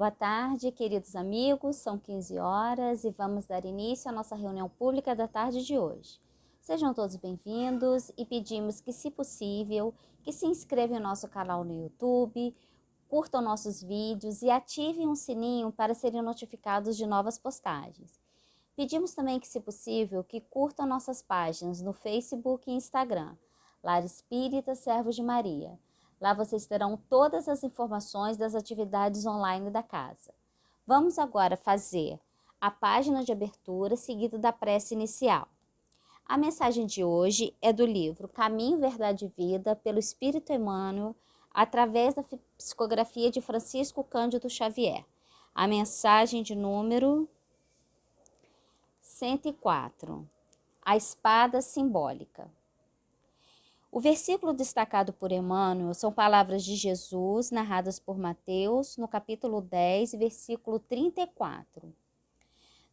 Boa tarde, queridos amigos, são 15 horas e vamos dar início à nossa reunião pública da tarde de hoje. Sejam todos bem-vindos e pedimos que, se possível, que se inscrevam no nosso canal no YouTube, curtam nossos vídeos e ativem o sininho para serem notificados de novas postagens. Pedimos também que, se possível, que curtam nossas páginas no Facebook e Instagram, Lar Espírita Servos de Maria. Lá vocês terão todas as informações das atividades online da casa. Vamos agora fazer a página de abertura seguida da prece inicial. A mensagem de hoje é do livro Caminho, Verdade e Vida, pelo Espírito Emmanuel, através da psicografia de Francisco Cândido Xavier. A mensagem de número 104. A espada simbólica. O versículo destacado por Emmanuel são palavras de Jesus, narradas por Mateus, no capítulo 10, versículo 34.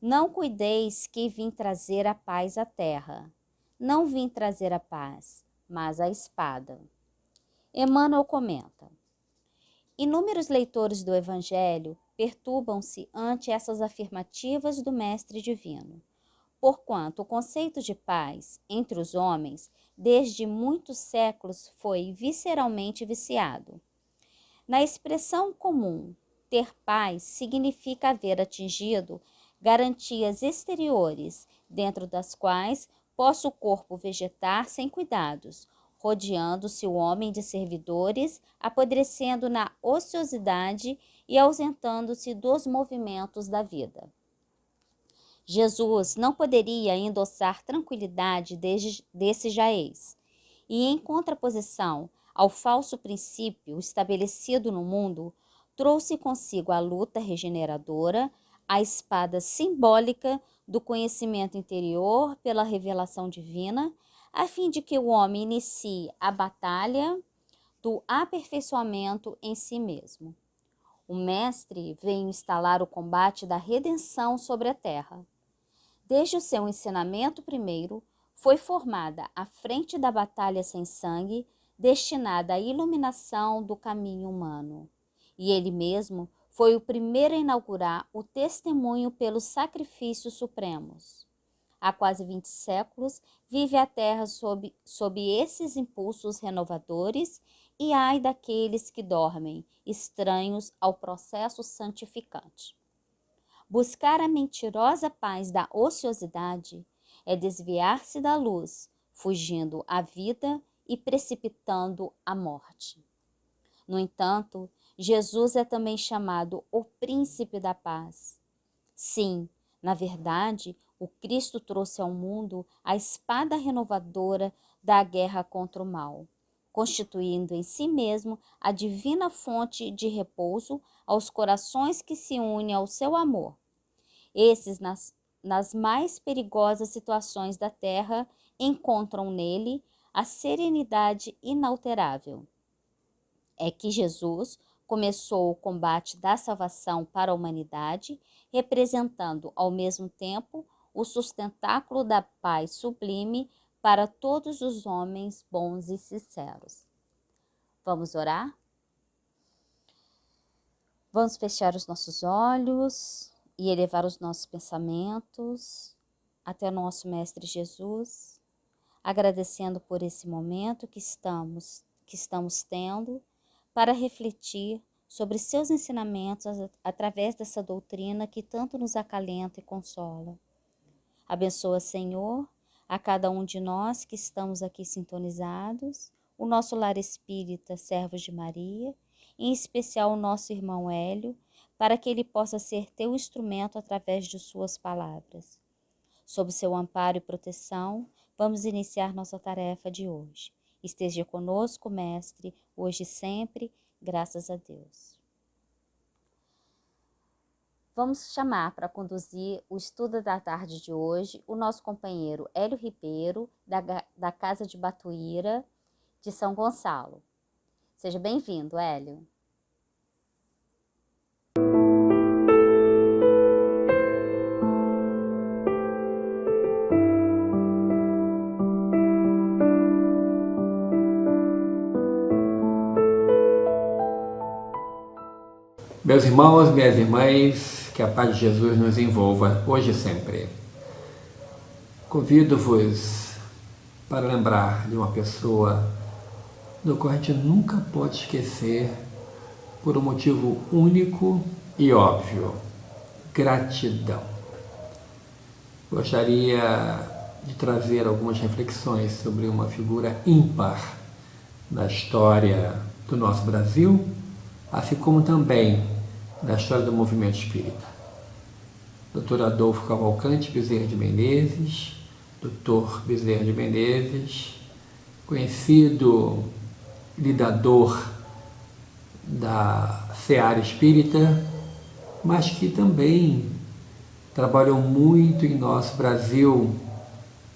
Não cuideis que vim trazer a paz à terra. Não vim trazer a paz, mas a espada. Emmanuel comenta: inúmeros leitores do Evangelho perturbam-se ante essas afirmativas do Mestre Divino, porquanto o conceito de paz entre os homens, desde muitos séculos, foi visceralmente viciado. Na expressão comum, ter paz significa haver atingido garantias exteriores, dentro das quais possa o corpo vegetar sem cuidados, rodeando-se o homem de servidores, apodrecendo na ociosidade e ausentando-se dos movimentos da vida. Jesus não poderia endossar tranquilidade desse jaez, e em contraposição ao falso princípio estabelecido no mundo, trouxe consigo a luta regeneradora, a espada simbólica do conhecimento interior pela revelação divina, a fim de que o homem inicie a batalha do aperfeiçoamento em si mesmo. O Mestre veio instalar o combate da redenção sobre a terra. Desde o seu ensinamento primeiro, foi formada a frente da batalha sem sangue, destinada à iluminação do caminho humano. E ele mesmo foi o primeiro a inaugurar o testemunho pelos sacrifícios supremos. Há quase 20 séculos, vive a Terra sob esses impulsos renovadores, e ai daqueles que dormem, estranhos ao processo santificante. Buscar a mentirosa paz da ociosidade é desviar-se da luz, fugindo à vida e precipitando a morte. No entanto, Jesus é também chamado o Príncipe da Paz. Sim, na verdade, o Cristo trouxe ao mundo a espada renovadora da guerra contra o mal, constituindo em si mesmo a divina fonte de repouso aos corações que se unem ao seu amor. Esses, nas mais perigosas situações da terra, encontram nele a serenidade inalterável. É que Jesus começou o combate da salvação para a humanidade, representando ao mesmo tempo o sustentáculo da paz sublime para todos os homens bons e sinceros. Vamos orar? Vamos fechar os nossos olhos e elevar os nossos pensamentos até o nosso Mestre Jesus, agradecendo por esse momento que estamos tendo para refletir sobre seus ensinamentos através dessa doutrina que tanto nos acalenta e consola. Abençoa, Senhor, a cada um de nós que estamos aqui sintonizados, o nosso lar espírita, Servos de Maria, em especial o nosso irmão Hélio, para que ele possa ser teu instrumento através de suas palavras. Sob seu amparo e proteção, vamos iniciar nossa tarefa de hoje. Esteja conosco, Mestre, hoje e sempre, graças a Deus. Vamos chamar para conduzir o estudo da tarde de hoje o nosso companheiro Hélio Ribeiro, da Casa de Batuíra, de São Gonçalo. Seja bem-vindo, Hélio. Meus irmãos, minhas irmãs, que a paz de Jesus nos envolva hoje e sempre. Convido-vos para lembrar de uma pessoa do qual a gente nunca pode esquecer por um motivo único e óbvio: gratidão. Gostaria de trazer algumas reflexões sobre uma figura ímpar na história do nosso Brasil, assim como também na história do movimento espírita. Dr. Adolfo Cavalcante Bezerra de Menezes, Dr. Bezerra de Menezes, conhecido lidador da seara espírita, mas que também trabalhou muito em nosso Brasil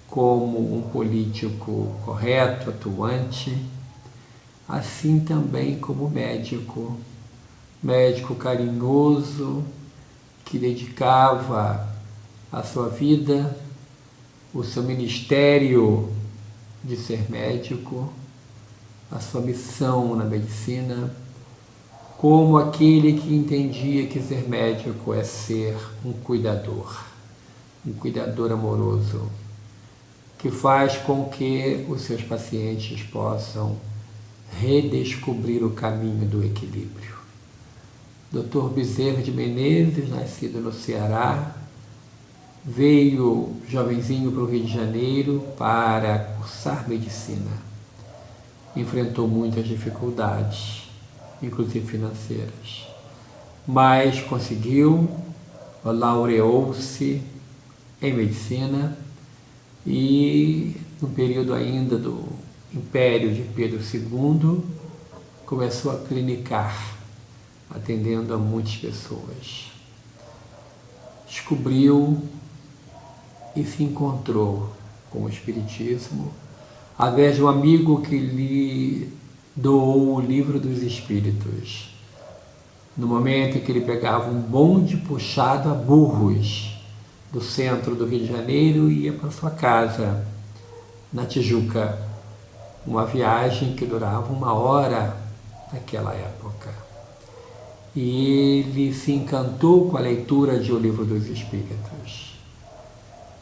como um político correto, atuante, assim também como médico carinhoso, que dedicava a sua vida, o seu ministério de ser médico, a sua missão na medicina, como aquele que entendia que ser médico é ser um cuidador amoroso, que faz com que os seus pacientes possam redescobrir o caminho do equilíbrio. Dr. Bezerra de Menezes, nascido no Ceará, veio jovenzinho para o Rio de Janeiro para cursar medicina. Enfrentou muitas dificuldades, inclusive financeiras, mas conseguiu, laureou-se em medicina e, no período ainda do Império de Pedro II, começou a clinicar, atendendo a muitas pessoas. Descobriu e se encontrou com o Espiritismo através de um amigo que lhe doou o Livro dos Espíritos, no momento em que ele pegava um bonde puxado a burros do centro do Rio de Janeiro e ia para sua casa, na Tijuca, uma viagem que durava 1 hora naquela época. E ele se encantou com a leitura de O Livro dos Espíritos.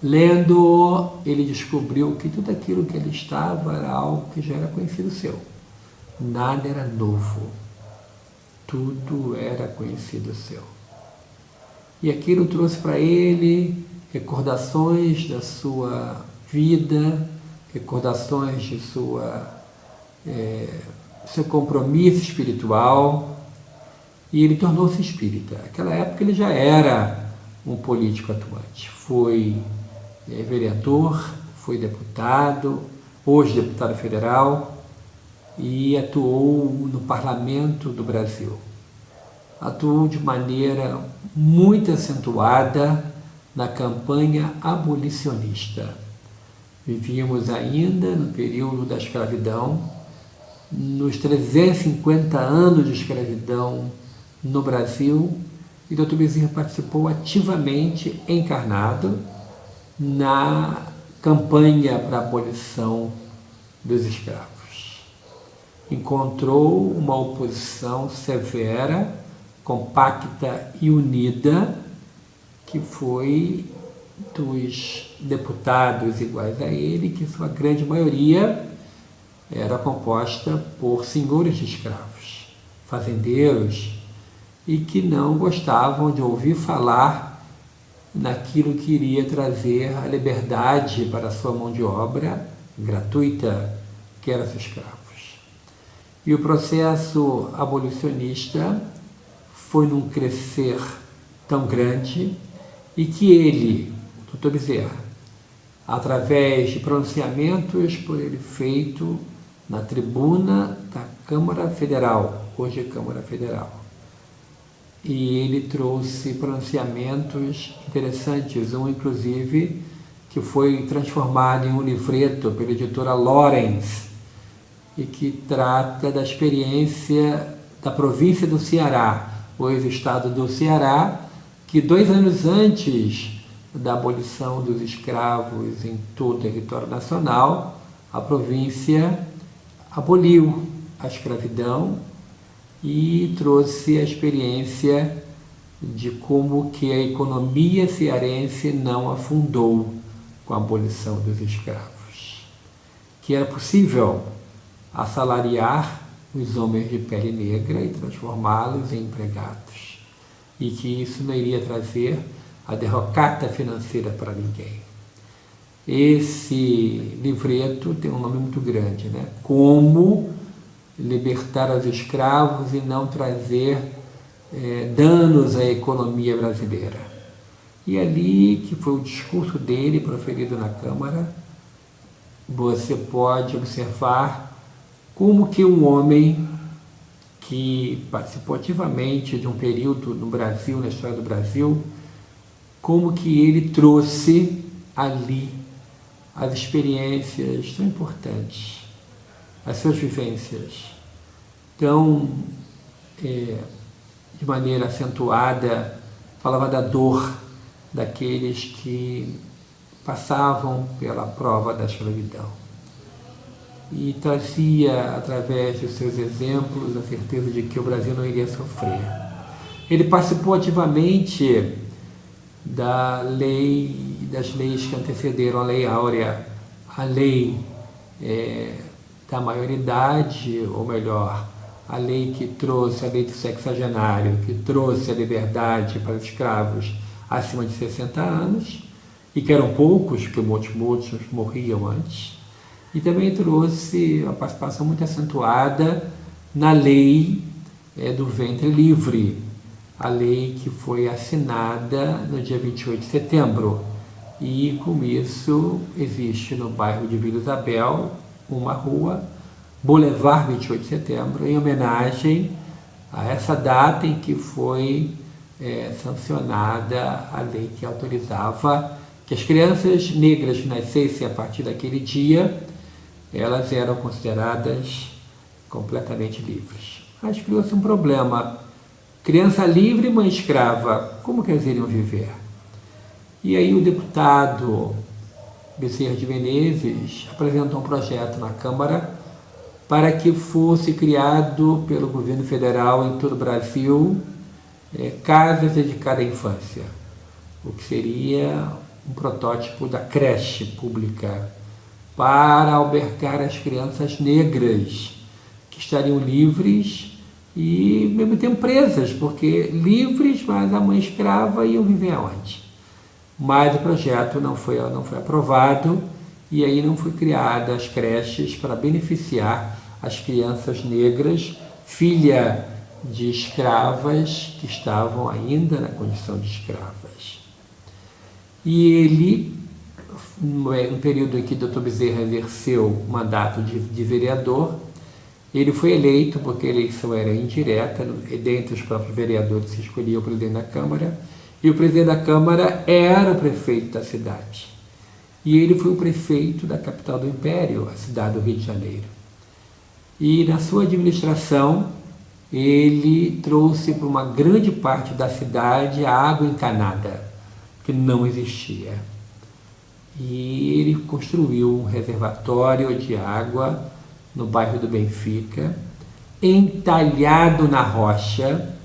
Lendo, ele descobriu que tudo aquilo que ele estava era algo que já era conhecido seu. Nada era novo. Tudo era conhecido seu. E aquilo trouxe para ele recordações da sua vida, recordações de seu compromisso espiritual, e ele tornou-se espírita. Naquela época ele já era um político atuante. Foi vereador, foi deputado, hoje deputado federal, e atuou no Parlamento do Brasil. Atuou de maneira muito acentuada na campanha abolicionista. Vivíamos ainda no período da escravidão, nos 350 anos de escravidão no Brasil, e Dr. Bezerra participou ativamente, encarnado, na campanha para a abolição dos escravos. Encontrou uma oposição severa, compacta e unida, que foi dos deputados iguais a ele, que sua grande maioria era composta por senhores de escravos, fazendeiros, e que não gostavam de ouvir falar naquilo que iria trazer a liberdade para a sua mão de obra gratuita, que eram os escravos. E o processo abolicionista foi num crescer tão grande, e que ele, o Dr. Bezerra, através de pronunciamentos por ele feito na tribuna da Câmara Federal, hoje é Câmara Federal, e ele trouxe pronunciamentos interessantes, um inclusive que foi transformado em um livreto pela editora Lorenz, e que trata da experiência da província do Ceará, hoje estado do Ceará, que 2 anos antes da abolição dos escravos em todo o território nacional, a província aboliu a escravidão e trouxe a experiência de como que a economia cearense não afundou com a abolição dos escravos, que era possível assalariar os homens de pele negra e transformá-los em empregados, e que isso não iria trazer a derrocata financeira para ninguém. Esse livreto tem um nome muito grande, né? Como libertar os escravos e não trazer danos à economia brasileira. E ali, que foi o discurso dele proferido na Câmara, você pode observar como que um homem que participou ativamente de um período no Brasil, na história do Brasil, como que ele trouxe ali as experiências tão importantes, as suas vivências. Então, de maneira acentuada, falava da dor daqueles que passavam pela prova da escravidão. E trazia, através de seus exemplos, a certeza de que o Brasil não iria sofrer. Ele participou ativamente das leis que antecederam a Lei Áurea, a lei da maioridade, ou melhor, a lei que trouxe, a lei do sexagenário, que trouxe a liberdade para os escravos acima de 60 anos, e que eram poucos, porque muitos morriam antes, e também trouxe uma participação muito acentuada na lei do ventre livre, a lei que foi assinada no dia 28 de setembro. E com isso existe no bairro de Vila Isabel uma rua, Boulevard 28 de Setembro, em homenagem a essa data em que foi sancionada a lei que autorizava que as crianças negras que nascessem a partir daquele dia, elas eram consideradas completamente livres. Mas criou-se um problema. Criança livre, mãe escrava, como que eles iriam viver? E aí o deputado Bezerra de Menezes apresentou um projeto na Câmara para que fosse criado pelo governo federal em todo o Brasil casas dedicadas à infância, o que seria um protótipo da creche pública para albergar as crianças negras que estariam livres e, ao mesmo tempo, presas, porque livres, mas a mãe escrava iam viver aonde? Mas o projeto não foi aprovado e aí não foi criada as creches para beneficiar as crianças negras, filha de escravas que estavam ainda na condição de escravas. E ele, no período em que o Dr. Bezerra exerceu o mandato de vereador, ele foi eleito, porque a eleição era indireta, dentre os próprios vereadores se escolhia o presidente da Câmara, e o presidente da Câmara era o prefeito da cidade. E ele foi o prefeito da capital do Império, a cidade do Rio de Janeiro. E na sua administração, ele trouxe para uma grande parte da cidade a água encanada, que não existia. E ele construiu um reservatório de água no bairro do Benfica, entalhado na rocha,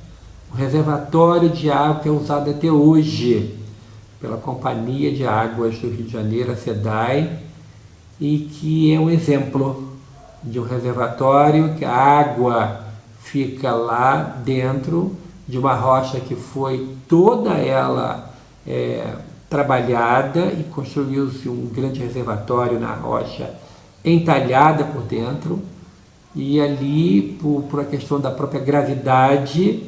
um reservatório de água que é usado até hoje pela Companhia de Águas do Rio de Janeiro, a SEDAI, e que é um exemplo de um reservatório que a água fica lá dentro de uma rocha que foi toda ela trabalhada, e construiu-se um grande reservatório na rocha entalhada por dentro, e ali, por a questão da própria gravidade,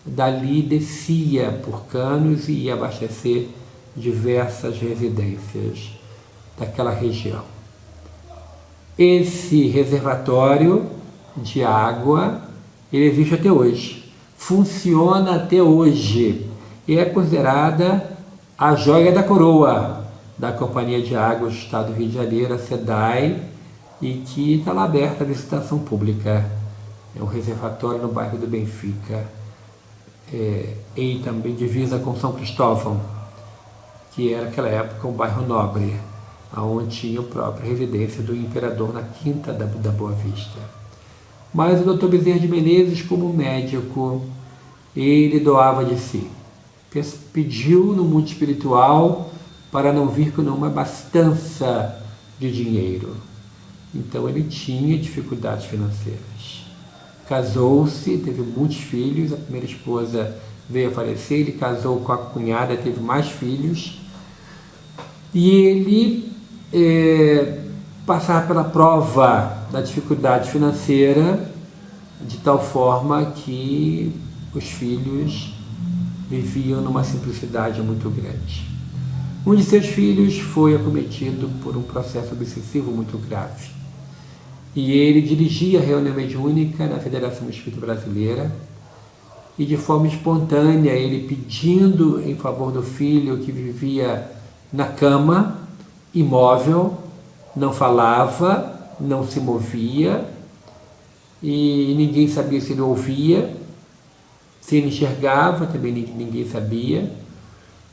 dali descia por canos e ia abastecer diversas residências daquela região. Esse reservatório de água, ele existe até hoje, funciona até hoje, e é considerada a joia da coroa da Companhia de Águas do Estado do Rio de Janeiro, a SEDAI, e que está lá aberta à visitação pública. É um reservatório no bairro do Benfica, e também divisa com São Cristóvão, que era naquela época um bairro nobre, onde tinha a própria residência do imperador na Quinta da Boa Vista. Mas o Dr. Bezerra de Menezes, como médico, ele doava de si. Pediu no mundo espiritual para não vir com uma abastança de dinheiro. Então ele tinha dificuldades financeiras. Casou-se, teve muitos filhos, a primeira esposa veio a falecer, ele casou com a cunhada, teve mais filhos. E ele passava pela prova da dificuldade financeira de tal forma que os filhos viviam numa simplicidade muito grande. Um de seus filhos foi acometido por um processo obsessivo muito grave. E ele dirigia a reunião mediúnica na Federação Espírita Brasileira e de forma espontânea, ele pedindo em favor do filho que vivia na cama, imóvel, não falava, não se movia e ninguém sabia se ele ouvia, se ele enxergava, também ninguém sabia.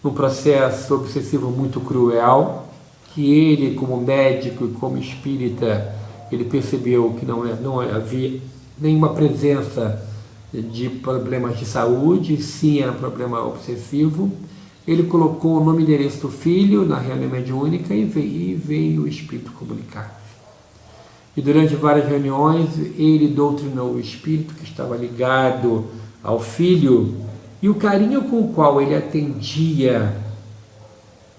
Um processo obsessivo muito cruel, que ele, como médico e como espírita, ele percebeu que não havia nenhuma presença de problemas de saúde, sim, era um problema obsessivo. Ele colocou o nome e endereço do filho na reunião mediúnica e veio o espírito comunicar. E durante várias reuniões, ele doutrinou o espírito que estava ligado ao filho, e o carinho com o qual ele atendia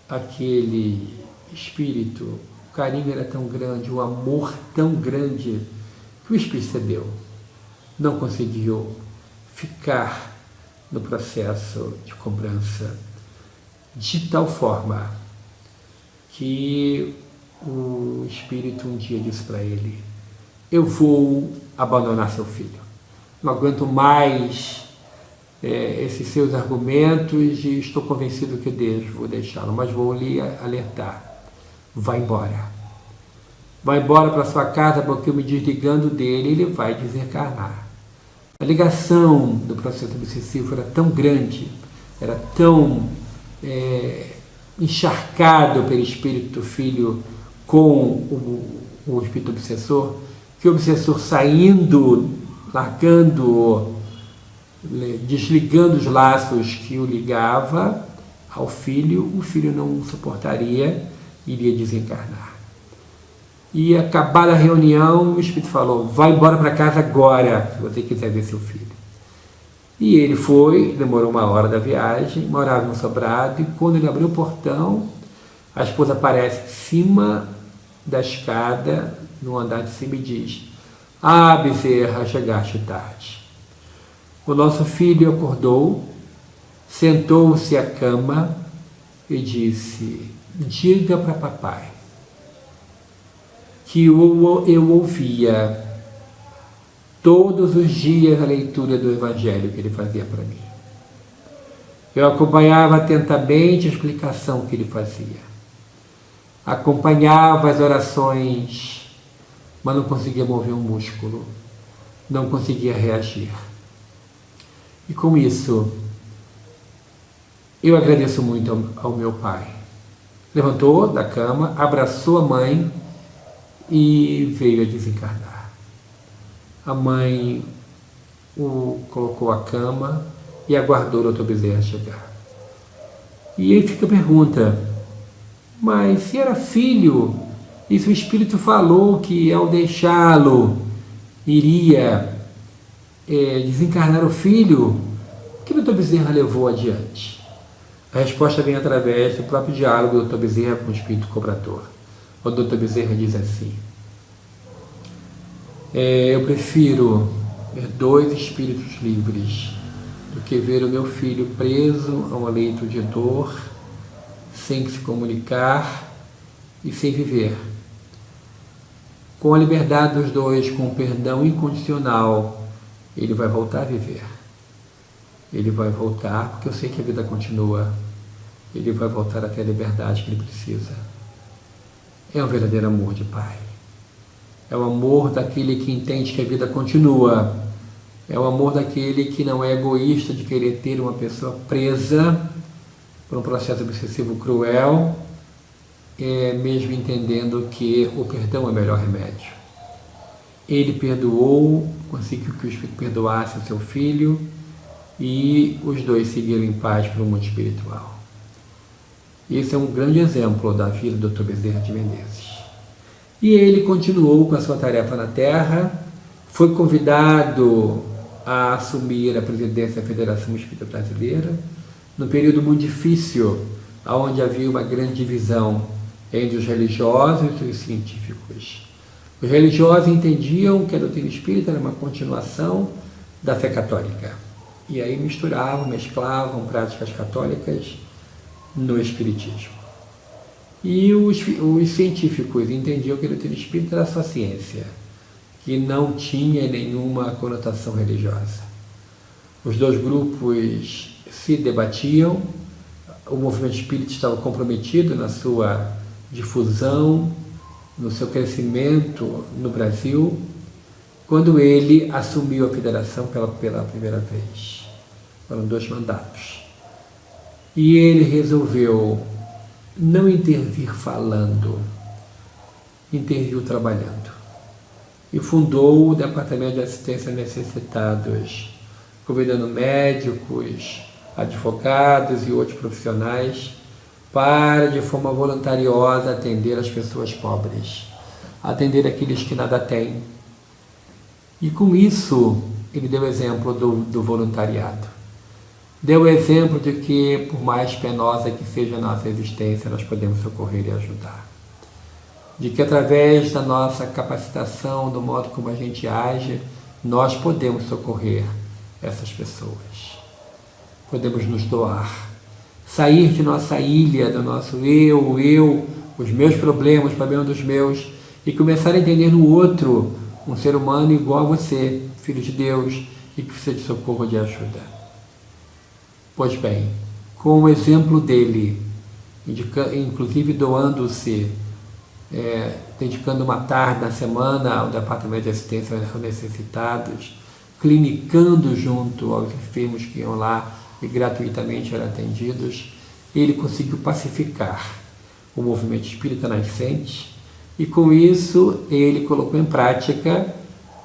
aquele espírito, o carinho era tão grande, o amor tão grande, que o espírito cedeu. Não conseguiu ficar no processo de cobrança, de tal forma que o espírito um dia disse para ele: eu vou abandonar seu filho, não aguento mais esses seus argumentos e estou convencido que devo deixá-lo, mas vou lhe alertar, vá embora. Vá embora para sua casa, porque eu me desligando dele, ele vai desencarnar. A ligação do processo obsessivo era tão grande, era tão encharcado pelo espírito do filho com o espírito obsessor, que o obsessor saindo, largando, desligando os laços que o ligava ao filho, o filho não suportaria, iria desencarnar. E acabada a reunião, o espírito falou: vai embora para casa agora, se você quiser ver seu filho. E ele foi, demorou 1 hora da viagem, morava no sobrado, e quando ele abriu o portão, a esposa aparece em cima da escada, no andar de cima, e diz: ah, Bezerra, chegaste tarde. O nosso filho acordou, sentou-se à cama e disse: diga para papai que eu ouvia todos os dias a leitura do Evangelho que ele fazia para mim. Eu acompanhava atentamente a explicação que ele fazia. Acompanhava as orações, mas não conseguia mover um músculo, não conseguia reagir. E com isso, eu agradeço muito ao meu pai. Levantou da cama, abraçou a mãe e veio a desencarnar. A mãe o colocou à cama e aguardou o Dr. Bezerra chegar. E aí fica a pergunta: mas se era filho, e se o Espírito falou que ao deixá-lo iria desencarnar o filho, o que o Dr. Bezerra levou adiante? A resposta vem através do próprio diálogo do Dr. Bezerra com o Espírito Cobrador. O Dr. Bezerra diz assim: eu prefiro ver 2 espíritos livres do que ver o meu filho preso a um leito de dor, sem se comunicar e sem viver. Com a liberdade dos 2, com o perdão incondicional, ele vai voltar a viver. Ele vai voltar, porque eu sei que a vida continua. Ele vai voltar até a liberdade que ele precisa. É um verdadeiro amor de pai. É o amor daquele que entende que a vida continua. É o amor daquele que não é egoísta de querer ter uma pessoa presa por um processo obsessivo cruel, mesmo entendendo que o perdão é o melhor remédio. ele perdoou, conseguiu que o Espírito perdoasse o seu filho e os dois seguiram em paz para o mundo espiritual. Esse é um grande exemplo da vida do Dr. Bezerra de Menezes. E ele continuou com a sua tarefa na Terra, foi convidado a assumir a presidência da Federação Espírita Brasileira, num período muito difícil, onde havia uma grande divisão entre os religiosos e os científicos. Os religiosos entendiam que a doutrina espírita era uma continuação da fé católica. E aí mesclavam práticas católicas no espiritismo. E os científicos entendiam que a doutrina espírita era só ciência, que não tinha nenhuma conotação religiosa. Os dois grupos se debatiam, o movimento espírita estava comprometido na sua difusão, no seu crescimento no Brasil, quando ele assumiu a federação pela primeira vez. Foram 2 mandatos. E ele resolveu não intervir falando, interviu trabalhando. E fundou o Departamento de Assistência a Necessitados, convidando médicos, advogados e outros profissionais para, de forma voluntariosa, atender as pessoas pobres, atender aqueles que nada têm. E com isso, ele deu exemplo do voluntariado. Deu exemplo de que, por mais penosa que seja a nossa existência, nós podemos socorrer e ajudar. De que, através da nossa capacitação, do modo como a gente age, nós podemos socorrer essas pessoas. Podemos nos doar. Sair de nossa ilha, do nosso eu, os meus problemas, o problema dos meus, e começar a entender no outro um ser humano igual a você, filho de Deus, e que precisa de socorro, de ajuda. Pois bem, com o exemplo dele, inclusive doando-se, dedicando uma tarde na semana ao Departamento de Assistência aos Necessitados, clinicando junto aos enfermos que iam lá e gratuitamente eram atendidos, ele conseguiu pacificar o movimento espírita nascente e, com isso, ele colocou em prática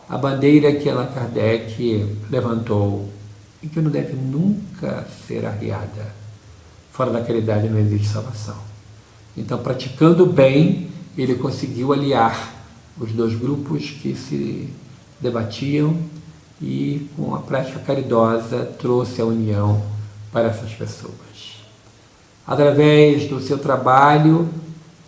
a bandeira que Allan Kardec levantou e que não deve nunca ser arriada. Fora da caridade não existe salvação. Então, praticando bem, ele conseguiu aliar os 2 grupos que se debatiam e, com a prática caridosa, trouxe a união para essas pessoas. Através do seu trabalho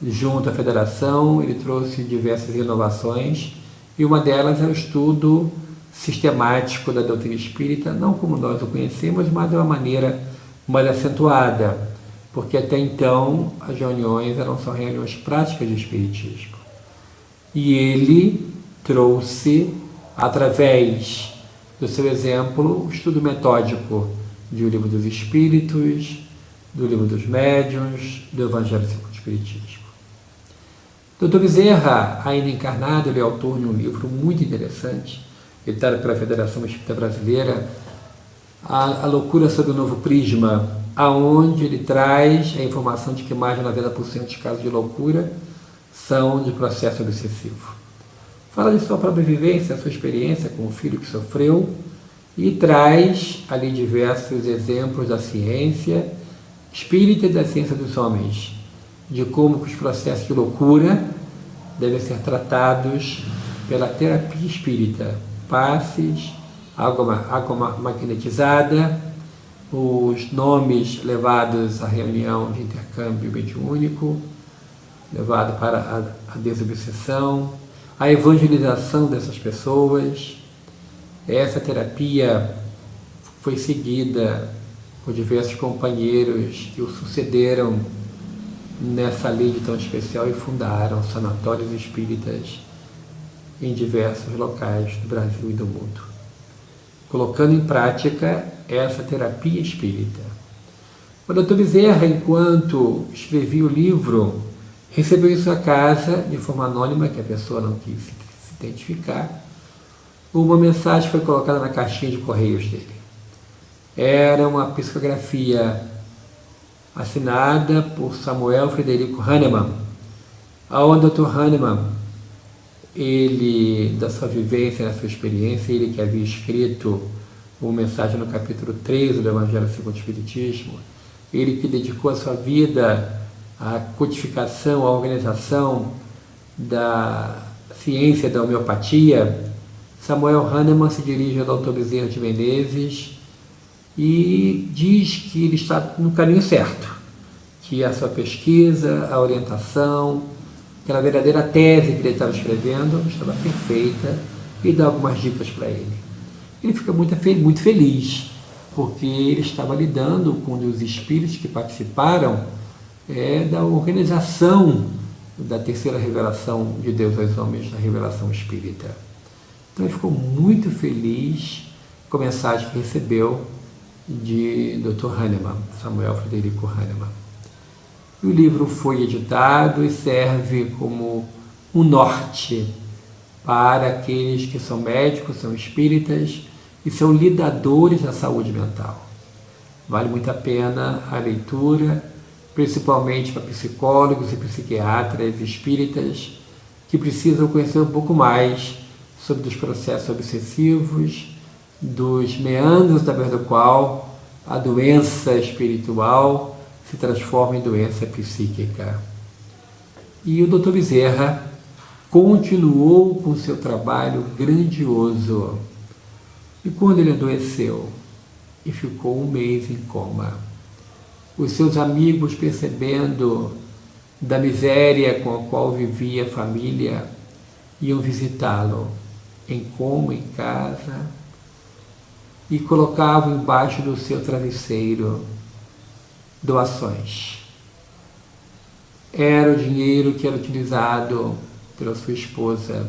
junto à Federação, ele trouxe diversas inovações e uma delas é o estudo sistemático da doutrina espírita, não como nós o conhecemos, mas de uma maneira mais acentuada, porque até então as reuniões eram só reuniões práticas de espiritismo. E ele trouxe, através do seu exemplo, o estudo metódico do Livro dos Espíritos, do Livro dos Médiuns, do Evangelho segundo o Espiritismo. Dr. Bezerra, ainda encarnado, ele é autor de um livro muito interessante, editado pela Federação Espírita Brasileira, a Loucura sob o Novo Prisma, aonde ele traz a informação de que mais de 90% dos casos de loucura são de processo obsessivo. Fala de sua própria vivência, sua experiência com o filho que sofreu e traz ali diversos exemplos da ciência espírita e da ciência dos homens, de como que os processos de loucura devem ser tratados pela terapia espírita, passes, água magnetizada, os nomes levados à reunião de intercâmbio mediúnico, levado para a desobsessão, a evangelização dessas pessoas. Essa terapia foi seguida por diversos companheiros que o sucederam nessa lei tão especial e fundaram sanatórios espíritas em diversos locais do Brasil e do mundo, colocando em prática essa terapia espírita. O Dr. Bezerra, enquanto escrevia o livro, recebeu em sua casa, de forma anônima, que a pessoa não quis se identificar, uma mensagem foi colocada na caixinha de correios dele. Era uma psicografia assinada por Samuel Frederico Hahnemann, onde o Dr. Hahnemann ele, da sua vivência, da sua experiência, ele que havia escrito uma mensagem no capítulo 13 do Evangelho segundo o Espiritismo, ele que dedicou a sua vida à codificação, à organização da ciência da homeopatia, Samuel Hahnemann se dirige ao Dr. Bezerra de Menezes e diz que ele está no caminho certo, que a sua pesquisa, a orientação, aquela verdadeira tese que ele estava escrevendo estava perfeita, e dá algumas dicas para ele. Ele fica muito feliz, porque ele estava lidando com os espíritos que participaram da organização da terceira revelação de Deus aos homens, da revelação espírita. Então ele ficou muito feliz com a mensagem que recebeu de Dr. Hahnemann, Samuel Frederico Hahnemann. E o livro foi editado e serve como um norte para aqueles que são médicos, são espíritas e são lidadores da saúde mental. Vale muito a pena a leitura, principalmente para psicólogos e psiquiatras espíritas que precisam conhecer um pouco mais sobre os processos obsessivos, dos meandros através do qual a doença espiritual se transforma em doença psíquica. E o Dr. Bezerra continuou com seu trabalho grandioso. E quando ele adoeceu e ficou um mês em coma, os seus amigos, percebendo da miséria com a qual vivia a família, iam visitá-lo em coma, em casa, e colocavam embaixo do seu travesseiro doações. Era o dinheiro que era utilizado pela sua esposa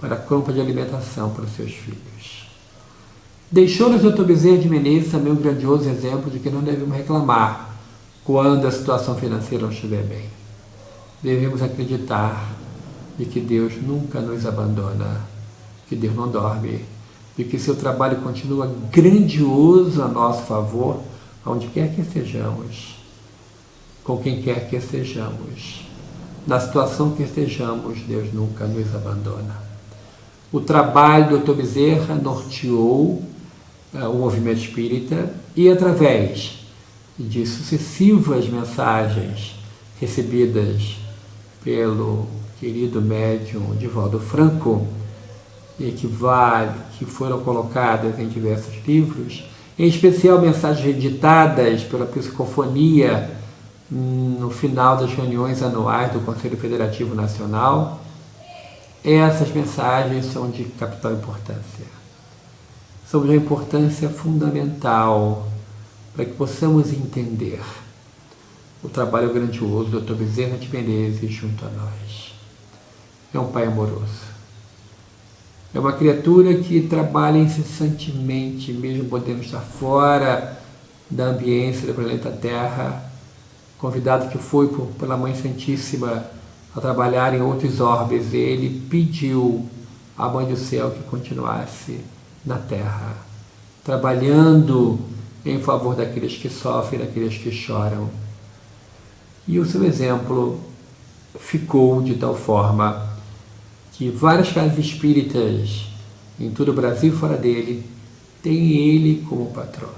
para a compra de alimentação para os seus filhos. Deixou-nos o Dr. Bezerra de Menezes também um grandioso exemplo de que não devemos reclamar quando a situação financeira não estiver bem. Devemos acreditar de que Deus nunca nos abandona, que Deus não dorme, de que seu trabalho continua grandioso a nosso favor, onde quer que estejamos, com quem quer que estejamos, na situação que estejamos, Deus nunca nos abandona. O trabalho do Dr. Bezerra norteou o movimento espírita e, através de sucessivas mensagens recebidas pelo querido médium Divaldo Franco, que foram colocadas em diversos livros, em especial mensagens editadas pela Psicofonia no final das reuniões anuais do Conselho Federativo Nacional. Essas mensagens são de capital importância. São de uma importância fundamental para que possamos entender o trabalho grandioso do Dr. Bezerra de Menezes junto a nós. É um pai amoroso. É uma criatura que trabalha incessantemente, mesmo podendo estar fora da ambiência do planeta Terra, convidado que foi pela Mãe Santíssima a trabalhar em outros orbes. Ele pediu à Mãe do Céu que continuasse na Terra, trabalhando em favor daqueles que sofrem, daqueles que choram. E o seu exemplo ficou de tal forma que várias casas espíritas em todo o Brasil e fora dele têm ele como patrono,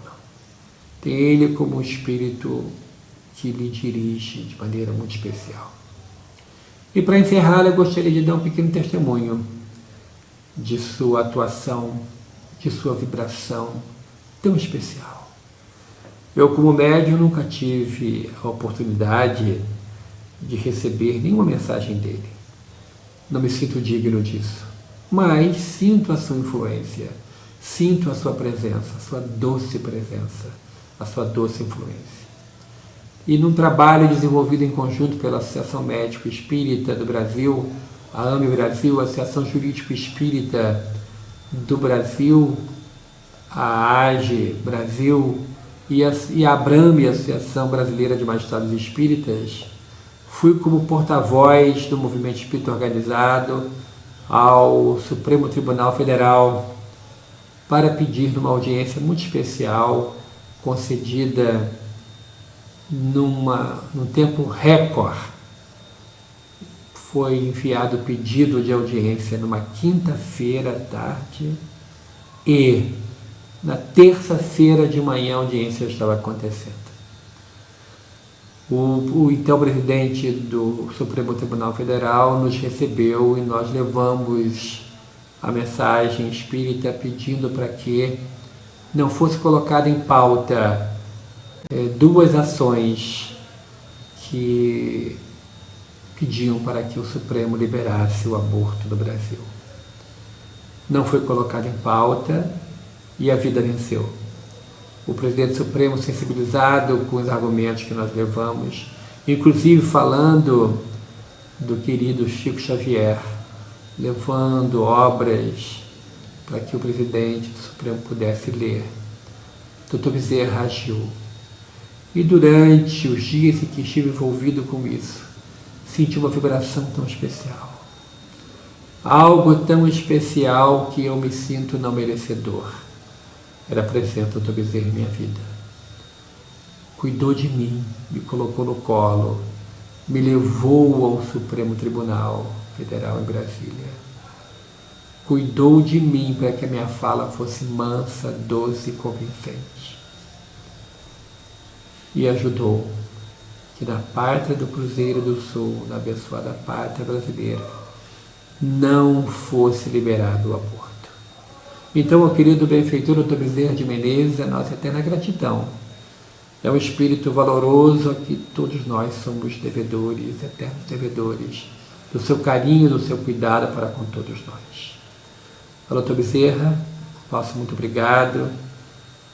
tem ele como um espírito que lhe dirige de maneira muito especial. E para encerrar, eu gostaria de dar um pequeno testemunho de sua atuação, de sua vibração tão especial. Eu, como médium, nunca tive a oportunidade de receber nenhuma mensagem dele. Não me sinto digno disso, mas sinto a sua influência, sinto a sua presença, a sua doce presença, a sua doce influência. E num trabalho desenvolvido em conjunto pela Associação Médico Espírita do Brasil, a AME Brasil, a Associação Jurídico Espírita do Brasil, a AGE Brasil e a ABRAME, a Associação Brasileira de Magistrados Espíritas, fui como porta-voz do movimento espírita organizado ao Supremo Tribunal Federal para pedir numa audiência muito especial, concedida num tempo recorde, foi enviado o pedido de audiência numa quinta-feira à tarde e na terça-feira de manhã a audiência estava acontecendo. O então presidente do Supremo Tribunal Federal nos recebeu e nós levamos a mensagem espírita pedindo para que não fosse colocada em pauta duas ações que pediam para que o Supremo liberasse o aborto no Brasil. Não foi colocado em pauta e a vida venceu. O presidente Supremo, sensibilizado com os argumentos que nós levamos, inclusive falando do querido Chico Xavier, levando obras para que o presidente do Supremo pudesse ler. Dr. Bezerra agiu. E durante os dias em que estive envolvido com isso, senti uma vibração tão especial. Algo tão especial que eu me sinto não merecedor. Era presente o Dr. Bezerra em minha vida. Cuidou de mim, me colocou no colo, me levou ao Supremo Tribunal Federal em Brasília. Cuidou de mim para que a minha fala fosse mansa, doce e convincente. E ajudou que na pátria do Cruzeiro do Sul, na abençoada pátria brasileira, não fosse liberado o aborto. Então, meu querido benfeitor Dr. Bezerra de Menezes, a nossa eterna gratidão. É um espírito valoroso a que todos nós somos devedores, eternos devedores, do seu carinho, do seu cuidado para com todos nós. Ao Dr. Bezerra, nosso muito obrigado.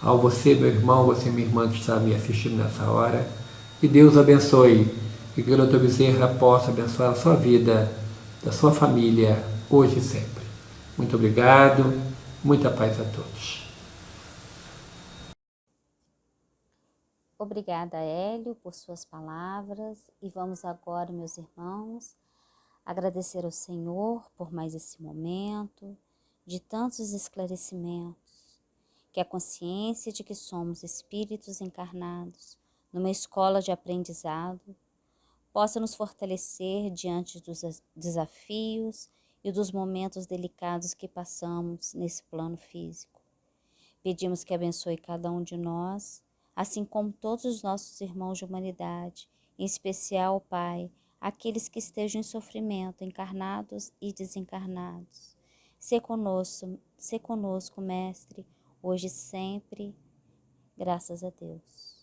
Ao você, meu irmão, você, minha irmã, que está me assistindo nessa hora, que Deus abençoe e que o Dr. Bezerra possa abençoar a sua vida, da sua família, hoje e sempre. Muito obrigado. Muita paz a todos. Obrigada, Hélio, por suas palavras. E vamos agora, meus irmãos, agradecer ao Senhor por mais esse momento de tantos esclarecimentos, que a consciência de que somos espíritos encarnados numa escola de aprendizado possa nos fortalecer diante dos desafios e dos momentos delicados que passamos nesse plano físico. Pedimos que abençoe cada um de nós, assim como todos os nossos irmãos de humanidade, em especial, Pai, aqueles que estejam em sofrimento, encarnados e desencarnados. Sê conosco, Mestre, hoje e sempre, graças a Deus.